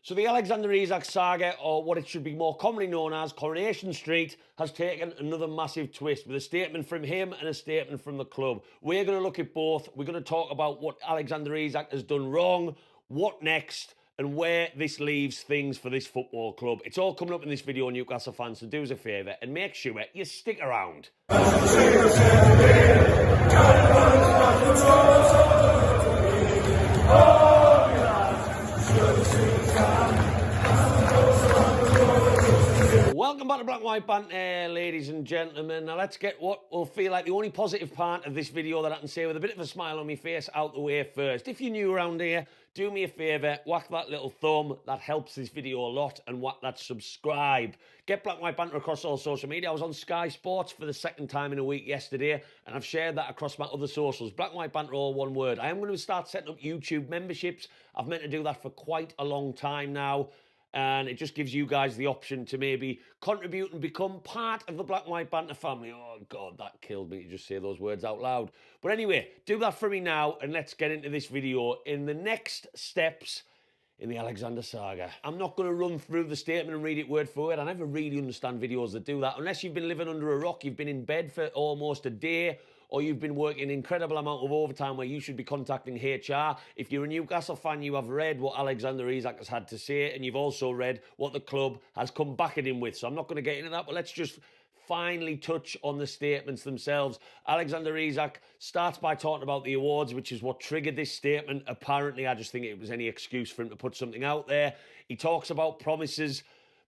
So the Alexander Isak saga, or what it should be more commonly known as Coronation Street, has taken another massive twist with a statement from him and a statement from the club. We're going to look at both. We're going to talk about what Alexander Isak has done wrong, what next, and where this leaves things for this football club. It's all coming up in this video, Newcastle fans, so do us a favour and make sure you stick around. Welcome back to Black and White Banter, ladies and gentlemen. Now let's get what will feel like the only positive part of this video that I can say with a bit of a smile on my face out the way first. If you're new around here, do me a favour, whack that little thumb. That helps this video a lot, and whack that subscribe. Get Black and White Banter across all social media. I was on Sky Sports for the second time in a week yesterday, and I've shared that across my other socials. Black and White Banter, all one word. I am going to start setting up YouTube memberships. I've meant to do that for quite a long time now. And it just gives you guys the option to maybe contribute and become part of the Black and White Banter family. Oh, God, that killed me to just say those words out loud. But anyway, do that for me now, and let's get into this video in the next steps in the Alexander saga. I'm not going to run through the statement and read it word for word. I never really understand videos that do that. Unless you've been living under a rock, you've been in bed for almost a day, or you've been working an incredible amount of overtime where you should be contacting HR. If you're a Newcastle fan, you have read what Alexander Isak has had to say, and you've also read what the club has come back at him with. So I'm not going to get into that, but let's just finally touch on the statements themselves. Alexander Isak starts by talking about the awards, which is what triggered this statement. Apparently, I just think it was any excuse for him to put something out there. He talks about promises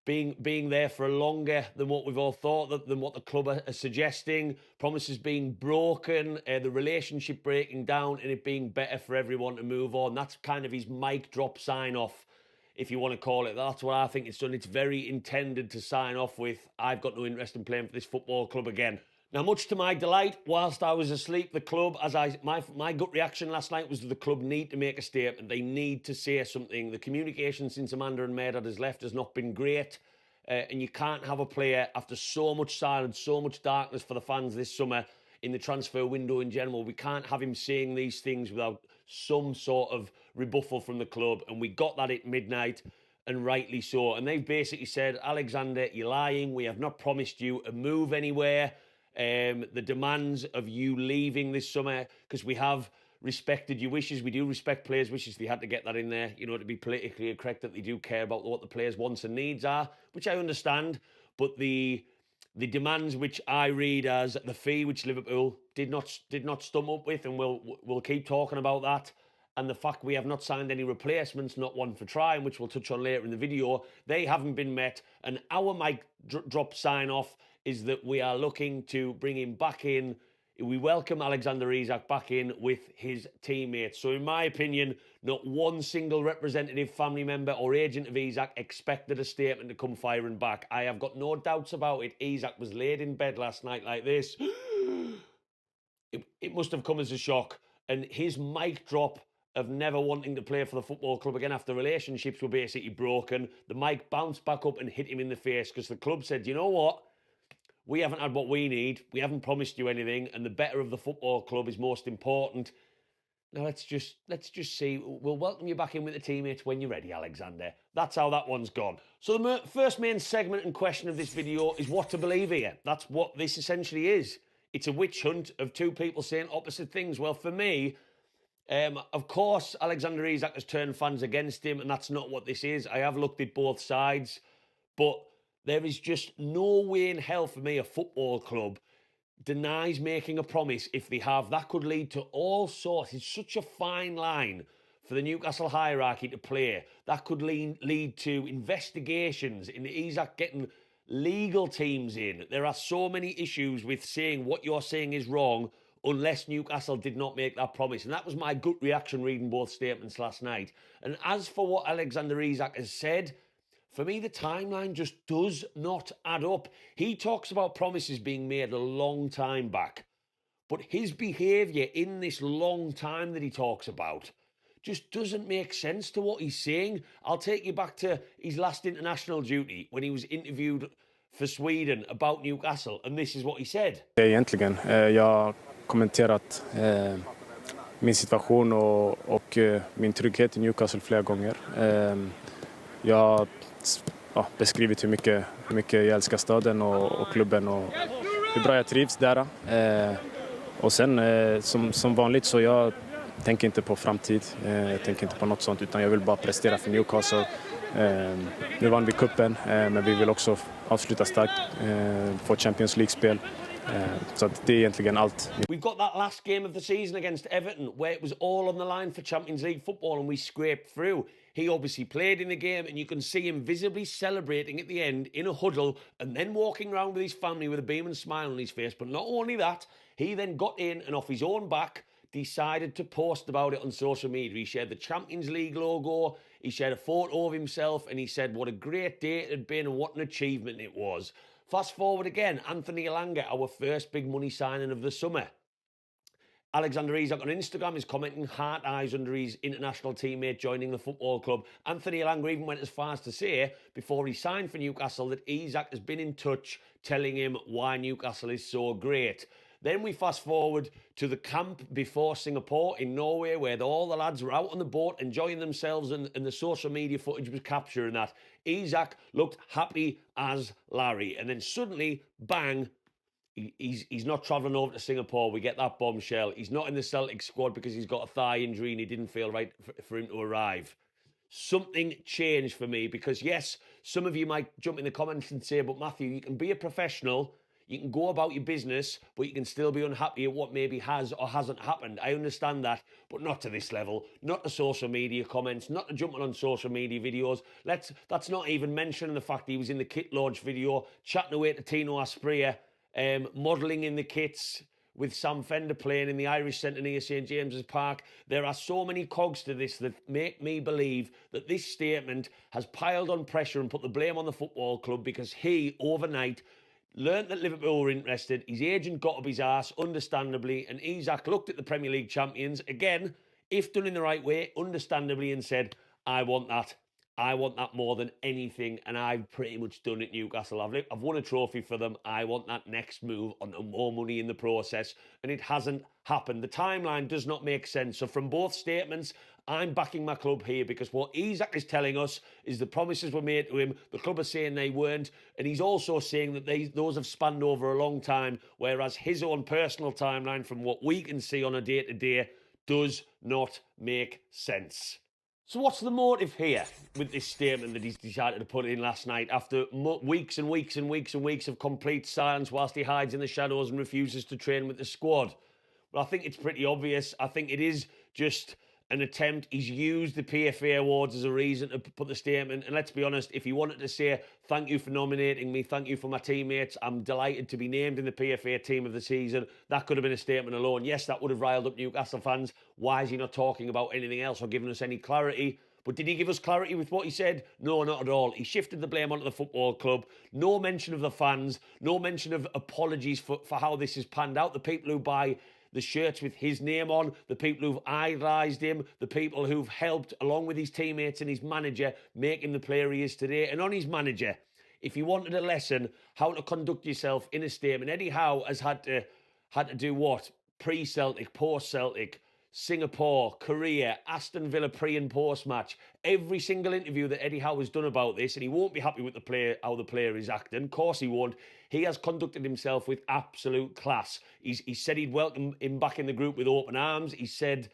being there for longer than what we've all thought, than what the club are suggesting, promises being broken, the relationship breaking down, and it being better for everyone to move on. That's kind of his mic drop sign-off, if you want to call it. That's what I think it's done. It's very intended to sign off with, I've got no interest in playing for this football club again. Now, much to my delight, whilst I was asleep, the club, my gut reaction last night was that the club need to make a statement. They need to say something. The communication since Amanda and Mehrdad has left has not been great. And you can't have a player, after so much silence, so much darkness for the fans this summer, in the transfer window in general, we can't have him saying these things without some sort of rebuffal from the club. And we got that at midnight, and rightly so. And they've basically said, Alexander, you're lying. We have not promised you a move anywhere. The demands of you leaving this summer, because we have respected your wishes. We do respect players' wishes. They had to get that in there, you know, to be politically correct, that they do care about what the players' wants and needs are, which I understand. But the demands, which I read as the fee, which Liverpool did not stump up with, and we'll keep talking about that, and the fact we have not signed any replacements, not one for trying, which we'll touch on later in the video, they haven't been met. And our mic drop sign-off is that we are looking to bring him back in. We welcome Alexander Isak back in with his teammates. So in my opinion, not one single representative, family member or agent of Isak expected a statement to come firing back. I have got no doubts about it. Isak was laid in bed last night like this. It must have come as a shock. And his mic drop of never wanting to play for the football club again after relationships were basically broken, the mic bounced back up and hit him in the face, because the club said, you know what? We haven't had what we need. We haven't promised you anything, and the better of the football club is most important. Now let's just see. We'll welcome you back in with the teammates when you're ready, Alexander. That's how that one's gone. So the first main segment and question of this video is what to believe here. That's what this essentially is. It's a witch hunt of two people saying opposite things. Well, for me, of course, Alexander Isak has turned fans against him, and that's not what this is. I have looked at both sides, but there is just no way in hell for me a football club denies making a promise if they have. That could lead to all sorts. It's such a fine line for the Newcastle hierarchy to play. That could lead to investigations, in Isak getting legal teams in. There are so many issues with saying what you're saying is wrong unless Newcastle did not make that promise. And that was my gut reaction reading both statements last night. And as for what Alexander Isak has said, for me, the timeline just does not add up. He talks about promises being made a long time back, but his behaviour in this long time that he talks about just doesn't make sense to what he's saying. I'll take you back to his last international duty when he was interviewed for Sweden about Newcastle, and this is what he said. Egentligen, jag har kommenterat min situation och min trygghet i Newcastle flera gånger. Jag har beskrivit hur mycket jag älskar staden och klubben och hur bra jag trivs där. Och sen som vanligt så jag tänker inte på framtid, jag tänker inte på något sånt, utan jag vill bara prestera för Newcastle. Nu vann vi kuppen, men vi vill också avsluta starkt, få Champions League-spel. Så att det är egentligen allt. We've got that last game of the season against Everton where it was all on the line for Champions League football and we scraped through. He obviously played in the game and you can see him visibly celebrating at the end in a huddle and then walking around with his family with a beam and smile on his face. But not only that, he then got in and off his own back decided to post about it on social media. He shared the Champions League logo, he shared a photo of himself, and he said what a great day it had been and what an achievement it was. Fast forward again, Anthony Elanga, our first big money signing of the summer. Alexander Isak on Instagram is commenting heart eyes under his international teammate joining the football club. Anthony Elanga even went as far as to say, before he signed for Newcastle, that Isak has been in touch telling him why Newcastle is so great. Then we fast forward to the camp before Singapore in Norway, where all the lads were out on the boat enjoying themselves and the social media footage was capturing that. Isak looked happy as Larry. And then suddenly, bang, he's not travelling over to Singapore. We get that bombshell. He's not in the Celtic squad because he's got a thigh injury and he didn't feel right for him to arrive. Something changed for me because, yes, some of you might jump in the comments and say, but Matthew, you can be a professional, you can go about your business, but you can still be unhappy at what maybe has or hasn't happened. I understand that, but not to this level. Not to social media comments, not to jumping on social media videos. That's not even mentioning the fact he was in the kit launch video, chatting away to Tino Asprilla, modelling in the kits with Sam Fender playing in the Irish Centre near St James's Park. There are so many cogs to this that make me believe that this statement has piled on pressure and put the blame on the football club because he, overnight, learnt that Liverpool were interested. His agent got up his arse, understandably, and Isak looked at the Premier League champions, again, if done in the right way, understandably, and said, I want that. I want that more than anything, and I've pretty much done it, Newcastle. I've won a trophy for them. I want that next move on more money in the process, and it hasn't happened. The timeline does not make sense. So from both statements, I'm backing my club here because what Isak is telling us is the promises were made to him. The club are saying they weren't, and he's also saying that those have spanned over a long time, whereas his own personal timeline, from what we can see on a day-to-day, does not make sense. So what's the motive here with this statement that he's decided to put in last night after weeks and weeks and weeks and weeks of complete silence whilst he hides in the shadows and refuses to train with the squad? Well, I think it's pretty obvious. I think it is just an attempt. He's used the PFA Awards as a reason to put the statement. And let's be honest, if he wanted to say, thank you for nominating me, thank you for my teammates, I'm delighted to be named in the PFA Team of the Season, that could have been a statement alone. Yes, that would have riled up Newcastle fans. Why is he not talking about anything else or giving us any clarity? But did he give us clarity with what he said? No, not at all. He shifted the blame onto the football club. No mention of the fans. No mention of apologies for how this has panned out. The people who buy the shirts with his name on, the people who've idolised him, the people who've helped, along with his teammates and his manager, make him the player he is today. And on his manager, if you wanted a lesson how to conduct yourself in a statement, Eddie Howe has had to do what? Pre-Celtic, post-Celtic, Singapore, Korea, Aston Villa pre and post match. Every single interview that Eddie Howe has done about this, and he won't be happy with the player, how the player is acting. Of course he won't. He has conducted himself with absolute class. He said he'd welcome him back in the group with open arms. He said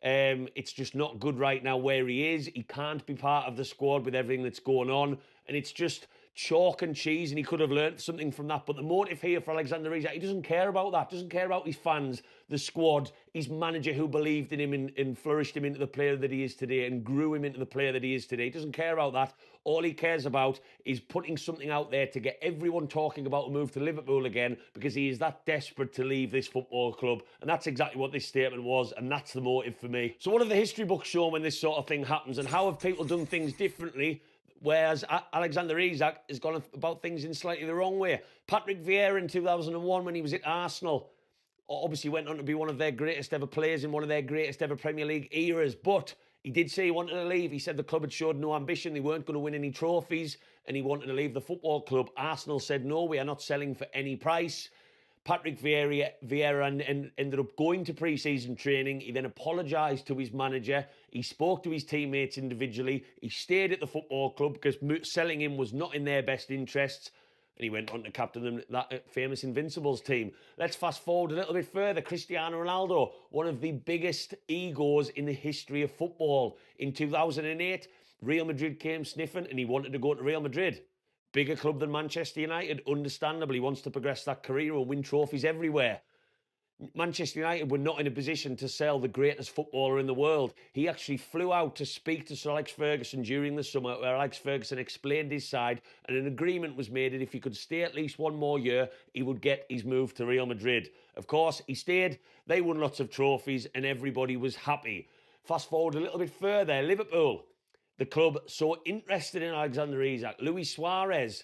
it's just not good right now where he is. He can't be part of the squad with everything that's going on. And it's just chalk and cheese, and he could have learnt something from that. But the motive here for Alexander Isak, he doesn't care about that. Doesn't care about his fans, the squad, his manager who believed in him and flourished him into the player that he is today and grew him into the player that he is today. He doesn't care about that. All he cares about is putting something out there to get everyone talking about a move to Liverpool again, because he is that desperate to leave this football club. And that's exactly what this statement was, and that's the motive for me. So what have the history books shown when this sort of thing happens, and how have people done things differently? Whereas Alexander Isak has gone about things in slightly the wrong way. Patrick Vieira in 2001, when he was at Arsenal, obviously went on to be one of their greatest ever players in one of their greatest ever Premier League eras. But he did say he wanted to leave. He said the club had showed no ambition. They weren't going to win any trophies, and he wanted to leave the football club. Arsenal said, no, we are not selling for any price. Patrick Vieira and ended up going to pre-season training. He then apologised to his manager. He spoke to his teammates individually. He stayed at the football club because selling him was not in their best interests. And he went on to captain that famous Invincibles team. Let's fast forward a little bit further. Cristiano Ronaldo, one of the biggest egos in the history of football. In 2008, Real Madrid came sniffing and he wanted to go to Real Madrid. Bigger club than Manchester United, understandably, wants to progress that career and win trophies everywhere. Manchester United were not in a position to sell the greatest footballer in the world. He actually flew out to speak to Sir Alex Ferguson during the summer, where Alex Ferguson explained his side, and an agreement was made that if he could stay at least one more year, he would get his move to Real Madrid. Of course, he stayed, they won lots of trophies, and everybody was happy. Fast forward a little bit further, Liverpool. The club so interested in Alexander Isak. Luis Suarez,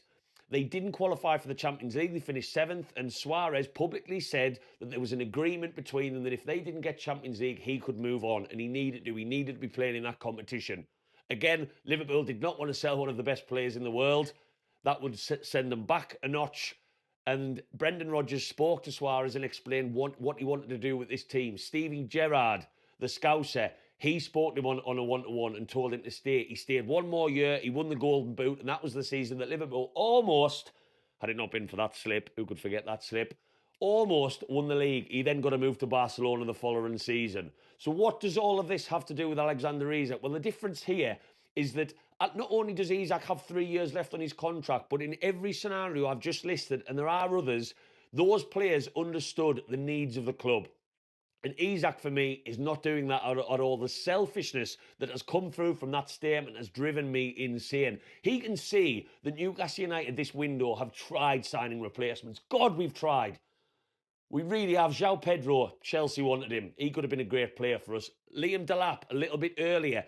they didn't qualify for the Champions League. They finished 7th, and Suarez publicly said that there was an agreement between them that if they didn't get Champions League, he could move on, and he needed to. He needed to be playing in that competition. Again, Liverpool did not want to sell one of the best players in the world. That would send them back a notch. And Brendan Rodgers spoke to Suarez and explained what he wanted to do with this team. Stevie Gerrard, the Scouser, he spoke to him on a one-to-one and told him to stay. He stayed one more year. He won the Golden Boot, and that was the season that Liverpool almost, had it not been for that slip, who could forget that slip, almost won the league. He then got a move to Barcelona the following season. So what does all of this have to do with Alexander Isak? Well, the difference here is that not only does Isak have 3 years left on his contract, but in every scenario I've just listed, and there are others, those players understood the needs of the club. And Isak, for me, is not doing that at all. The selfishness that has come through from that statement has driven me insane. He can see that Newcastle United this window have tried signing replacements. God, we've tried. We really have. João Pedro, Chelsea wanted him. He could have been a great player for us. Liam Delap, a little bit earlier.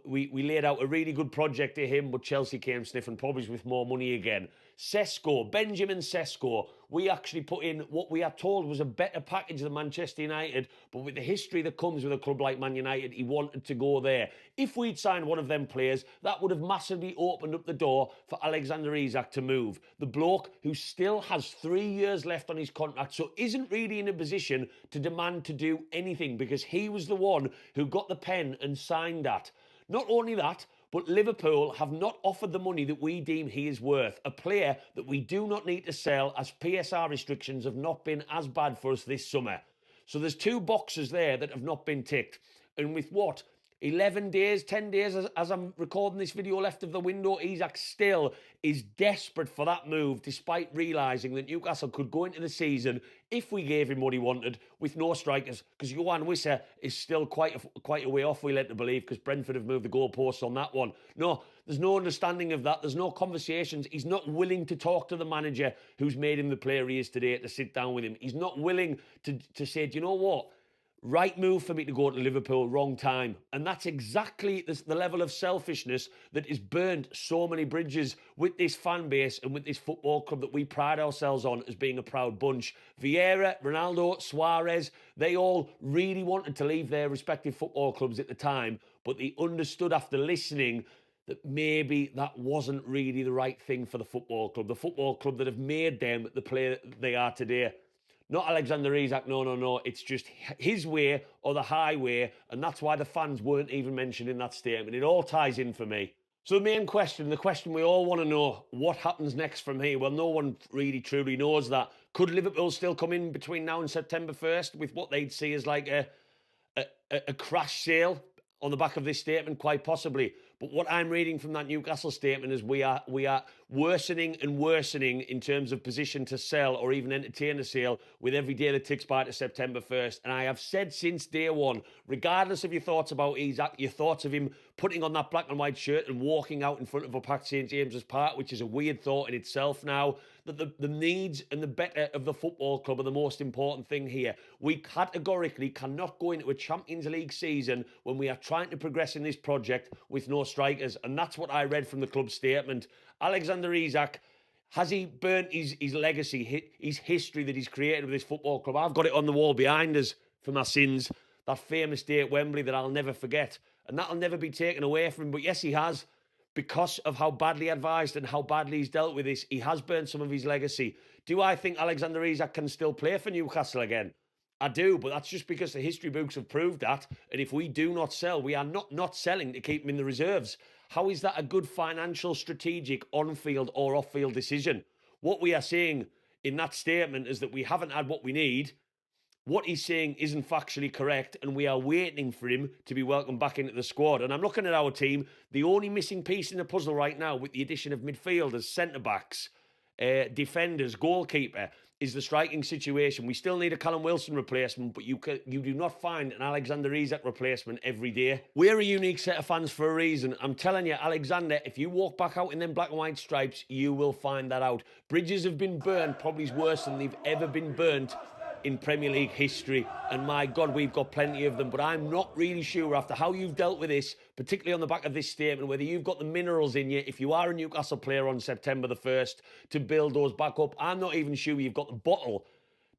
We laid out a really good project to him, but Chelsea came sniffing, probably with more money again. Sesko, Benjamin Sesko, we actually put in what we are told was a better package than Manchester United, but with the history that comes with a club like Man United, he wanted to go there. If we'd signed one of them players, that would have massively opened up the door for Alexander Isak to move. The bloke who still has 3 years left on his contract, so isn't really in a position to demand to do anything because he was the one who got the pen and signed that. Not only that, but Liverpool have not offered the money that we deem he is worth. A player that we do not need to sell as PSR restrictions have not been as bad for us this summer. So there's 2 boxes there that have not been ticked. And with what? 11 days, 10 days as I'm recording this video left of the window, Isak still is desperate for that move despite realising that Newcastle could go into the season, if we gave him what he wanted, with no strikers, because Johan Wissa is still quite a way off, we led to believe, because Brentford have moved the goalposts on that one. No, there's no understanding of that. There's no conversations. He's not willing to talk to the manager who's made him the player he is today, to sit down with him. He's not willing to say, do you know what? Right move for me to go to Liverpool, wrong time. And that's exactly the level of selfishness that has burnt so many bridges with this fan base and with this football club that we pride ourselves on as being a proud bunch. Vieira, Ronaldo, Suarez, they all really wanted to leave their respective football clubs at the time, but they understood after listening that maybe that wasn't really the right thing for the football club that have made them the player they are today. Not Alexander Isak, no. It's just his way or the highway, and that's why the fans weren't even mentioned in that statement. It all ties in for me. So the main question, the question we all want to know, what happens next from here? Well, no one really truly knows that. Could Liverpool still come in between now and September 1st with what they'd see as like a crash sale on the back of this statement? Quite possibly. But what I'm reading from that Newcastle statement is we are worsening and worsening in terms of position to sell or even entertain a sale with every day that ticks by to September 1st. And I have said since day one, regardless of your thoughts about Isak, your thoughts of him putting on that black and white shirt and walking out in front of a packed St James's Park, which is a weird thought in itself now, that the needs and the better of the football club are the most important thing here. We categorically cannot go into a Champions League season when we are trying to progress in this project with no strikers. And that's what I read from the club statement. Alexander Isak, has he burnt his legacy, his history that he's created with this football club? I've got it on the wall behind us for my sins. That famous day at Wembley that I'll never forget. And that'll never be taken away from him. But yes, he has. because of how badly advised and how badly he's dealt with this, he has burned some of his legacy. Do I think Alexander Isak can still play for Newcastle again? I do, but that's just because the history books have proved that. And if we do not sell, we are not selling to keep him in the reserves. How is that a good financial, strategic, on-field or off-field decision? What we are saying in that statement is that we haven't had what we need. What he's saying isn't factually correct, and we are waiting for him to be welcomed back into the squad. And I'm looking at our team. The only missing piece in the puzzle right now, with the addition of midfielders, centre-backs, defenders, goalkeeper, is the striking situation. We still need a Callum Wilson replacement, but you do not find an Alexander Isak replacement every day. We're a unique set of fans for a reason. I'm telling you, Alexander, if you walk back out in them black and white stripes, you will find that out. Bridges have been burned, probably worse than they've ever been burnt in Premier League history, and my God, we've got plenty of them, but I'm not really sure after how you've dealt with this, particularly on the back of this statement, whether you've got the minerals in you, if you are a Newcastle player on September the 1st, to build those back up. I'm not even sure you've got the bottle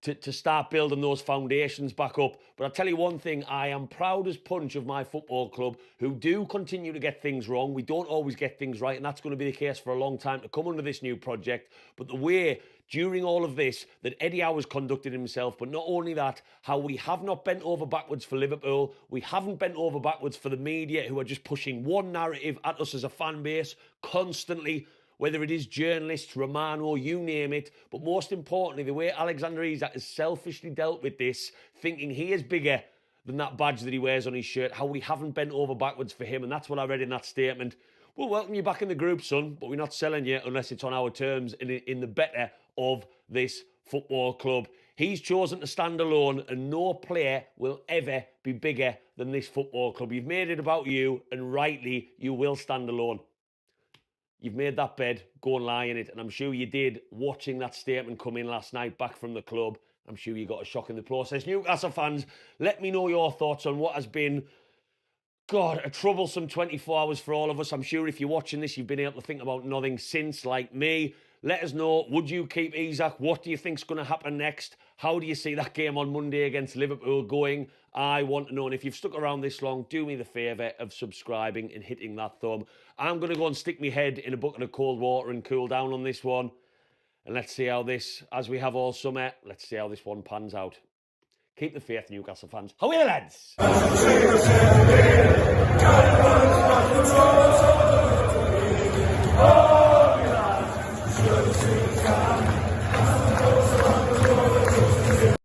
to start building those foundations back up. But I'll tell you one thing, I am proud as punch of my football club, who do continue to get things wrong. We don't always get things right, and that's going to be the case for a long time to come under this new project. But the way, during all of this, that Eddie Howe has conducted himself, but not only that, how we have not bent over backwards for Liverpool, we haven't bent over backwards for the media, who are just pushing one narrative at us as a fan base constantly, whether it is journalists, Romano, you name it. But most importantly, the way Alexander Isak has selfishly dealt with this, thinking he is bigger than that badge that he wears on his shirt, how we haven't bent over backwards for him. And that's what I read in that statement. We'll welcome you back in the group, son, but we're not selling you unless it's on our terms in the better of this football club. He's chosen to stand alone, and no player will ever be bigger than this football club. You've made it about you, and rightly, you will stand alone. You've made that bed, go and lie in it. And I'm sure you did, watching that statement come in last night back from the club. I'm sure you got a shock in the process. Newcastle fans, let me know your thoughts on what has been, God, a troublesome 24 hours for all of us. I'm sure if you're watching this, you've been able to think about nothing since, like me. Let us know, would you keep Isak? What do you think's going to happen next? How do you see that game on Monday against Liverpool going? I want to know. And if you've stuck around this long, do me the favour of subscribing and hitting that thumb. I'm going to go and stick my head in a bucket of cold water and cool down on this one. And let's see how this, as we have all summer, let's see how this one pans out. Keep the faith, Newcastle fans. How are you, lads?